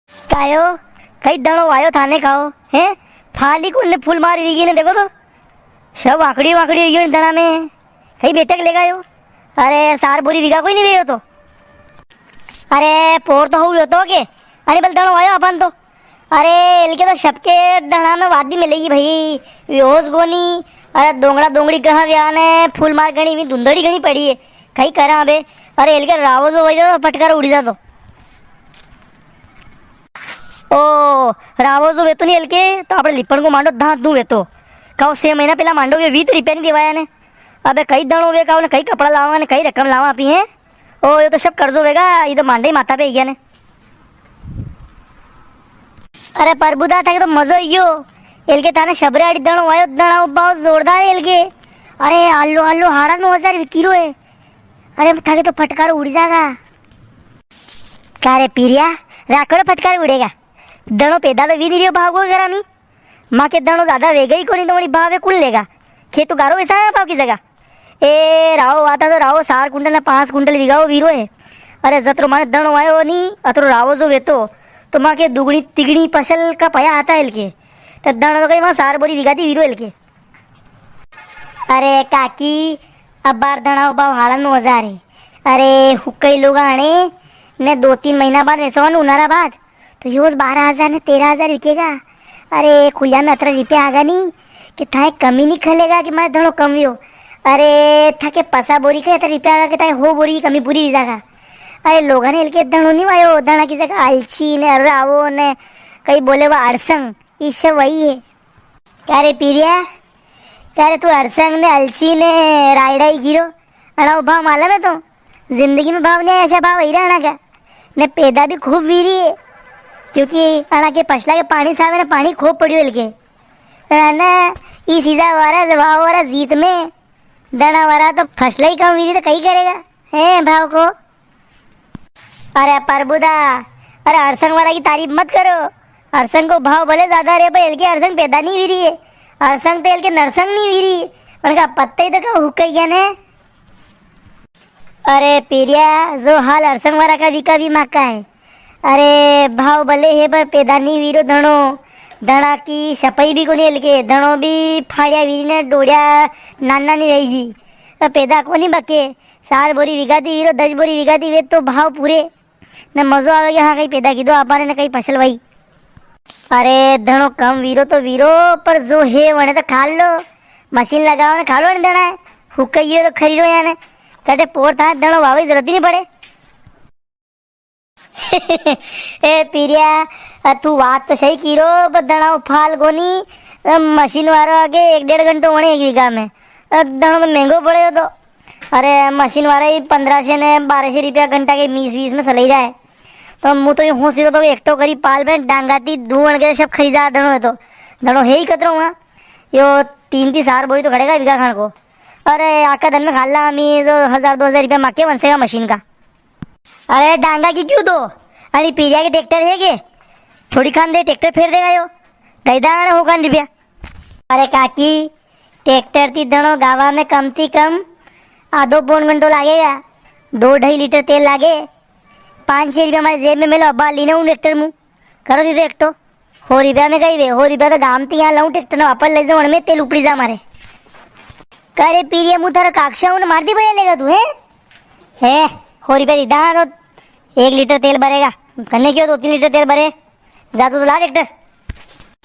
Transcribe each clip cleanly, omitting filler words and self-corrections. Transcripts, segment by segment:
कायो कई दड़ो आयो थाने खाओ है फाली को ने फूल मारी वीगी ने देखो तो सब आकड़ी वाकड़ी वीगी दड़ा में कई बेटक ले गयो। अरे सार बोरी वीगा कोई नहीं वेयो तो अरे पोर तो हुई तो के अरे बल दड़ो आयो अपन तो अरे इनके तो सबके दड़ा में वादी मिलेगी भाई योस गोनी। अरे दोंगड़ा दोंगड़ी कहाँ गया ने फूल मार गणी भी धुंधड़ी गणी पड़ी है कहीं करा बे। अरे इनके रावो जो वही तो पटकर उड़ी जा तो ओ रावो जो वेतो नहीं हल्के तो આપણે લીપણ को मांडो धात दूं वेतो काओ 6 महीना पहला मांडो वे 20 रुपया नहीं देवाया ने। अबे कई दणो वे काओ ने कई कपड़ा लावा ने कई रकम लावा आपी है। ओ ये तो सब कर्जो वेगा ये तो मांडे माथा पे गया ने। अरे परबुदा था के तो मजो इयो एलके ताने शबरे आड़ी दणो आयो दणा बहुत जोरदार एलके। अरे आलू आलू हाड़ा 9000 किलो है। अरे थाके तो फटकार उड़ जाएगा कारे पीरिया राकड़ो फटकार उड़ेगा दणो पैदा तो वी नहीं रियो भाव को गरामी माँ के दणो ज्यादा वेगा ही को नहीं तो मरी भाव कुल लेगा खेतु गारो वैसा है भाव की जगह ए राव आता तो राव 4 कुंटल ना 5 कुंटल विगाओ वीरो है। अरे जतरो माने दणो आयो नहीं अतरो रावो जो वेतो तो माँ के दुगनी तिगनी फसल का पया आता है इनके तो दणो तो कहीं वहाँ 4 बोरी विगाती वीरो इनके। अरे काकी अब बार दणा भाव हाड़ा 9000 है। अरे हुक्कई लोग आने ने 2-3 महीना बाद ऐसा उनारा बाद तो योज 12,000 ने 13,000 बिकेगा। अरे खुलिया में 18 रुपया आगा नहीं कि थाए कमी नहीं खलेगा कि मैं धड़ो कम हो। अरे था के पसा बोरी के 18 रुपया आगा कि थाए हो बोरी कमी पूरी भी जागा। अरे लोगों ने इनके धड़ो नहीं आयो धड़ा की जगह अलची ने रावो ने कई बोले वो अरसंग इससे वही है। क्या रे पीरिया क्या रे तू अरसंग ने अलची ने रायडा ही गिरो अड़ा भाव मालूम है तो जिंदगी में भाव नहीं ऐसा भाव ही रहना का ने पैदा भी खूब वीरी है क्योंकि अड़ा के पछला के पानी साहब ने पानी खूब पड़ियो इनके ना ई सीधा वारा जवाब वारा जीत में दड़ा वारा तो फसला ही कम वीरी तो कहीं करेगा है भाव को। अरे परबुदा अरे अरसंग वाला की तारीफ मत करो अरसंग को भाव भले ज्यादा रे भाई एलके अरसंग पैदा नहीं वीरी है अरसंग तो एलके नरसंग नहीं वीरी उनका पत्ता ही तो का हुक्का ने। अरे पीरिया जो हाल अरसंग वाला का विका भी माका है। अरे भाव भले है पर पैदा नहीं वीरो धणो धड़ा की सफाई भी को नहीं हल्के धणो भी फाड़िया वीरी ने डोड़िया नाना नहीं रहेगी तो पैदा को नहीं बके 4 बोरी विगाती वीरो 10 बोरी विगाती वे तो भाव पूरे न मजो आवेगा। हाँ कहीं पैदा की दो आपने न कहीं फसल भाई। अरे धणो कम वीरो तो वीरो पर जो है वने तो खा लो मशीन लगाओ ने खा लो नहीं देना है हुक्का ये तो खरीदो याने कटे पोर था दणो वावे जरूरत ही नहीं पड़े। ए पीरिया तू बात तो सही कीरो पर दणा फाल गोनी मशीन वारो आगे 1-1.5 घंटो वणे 1 बीघा में दणो तो महंगो पड़े हो तो। अरे मशीन वाला ही 1500 ने 1200 रुपया घंटा के 20-20 में सलाई जाए तो मुँह तो हो सिरो तो एकटो करी पाल में डांगाती धुआं के सब खरीदा दणो है तो दणो है ही कतरो वहाँ यो 3-4 बोरी तो खड़ेगा बीघा खान को। अरे आका धन में खाला हमी तो 1,000-2,000 रुपया माके बनसेगा मशीन का। अरे डांगा की क्यों दो अरे पीरिया के ट्रैक्टर है के थोड़ी खान दे ट्रैक्टर फेर देगा यो गईदा हो खान रुपया। अरे काकी ट्रैक्टर थी धनो गावा में कम थी कम आधो पौन घंटो लागेगा 2-2.5 लीटर तेल लागे 5-6 रुपया हमारे जेब में मिलो अब्बा लीना हूँ ट्रैक्टर मुँह करो दी ट्रैक्टर हो रुपया में गई वे हो रुपया तो गाम थी यहाँ लाऊँ ट्रैक्टर वापस ले जाऊँ में तेल उपड़ी जा मारे। करे पीरिया मुँह थारा काक्षा हूँ मार दी भैया लेगा तू है हो रुपया दीदा तो 1 लीटर तेल भरेगा करने क्यों 2-3 लीटर तेल भरे जा तो ला ट्रैक्टर।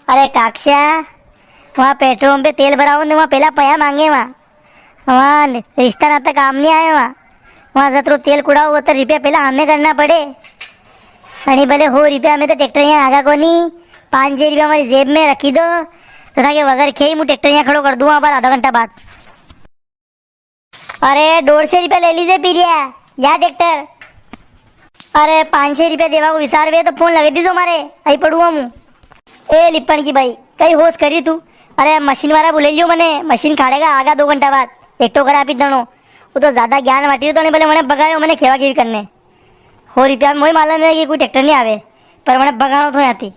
अरे काक्षा वहाँ पेट्रोल पंप पे तेल भराओ वहाँ पहला पया मांगे वहाँ रिश्ता नाता काम नहीं आए वहाँ जतरो तेल कुड़ाओ 70 रुपया पहला हमें करना पड़े अरे भले हो रुपया में तो ट्रैक्टर यहाँ आगा को नहीं 5-6 रुपया हमारी जेब में रखी दो तो था कि वगैरह खेई मुँह ट्रैक्टर यहाँ खड़ो कर दूँ वहाँ पर आधा घंटा बाद। अरे 150 रुपया ले लीजिए पीरिया या ट्रैक्टर। अरे 5-6 रुपया देवा को विचार वे तो फोन लगे दीजो मारे आई पड़ुआ मुँह ए लिपण की भाई कहीं होश करी तू। अरे मशीन वाला बोले लियो मने मशीन खाड़ेगा आगा 2 घंटा बाद एक तो करा पी दणो वो तो ज्यादा ज्ञान वाटी तो नहीं बोले मैंने बगायो मैंने खेवा खेवी करने हो रुपया में वही मालूम है कि कोई ट्रैक्टर नहीं आवे पर मैंने बगानो तो आती।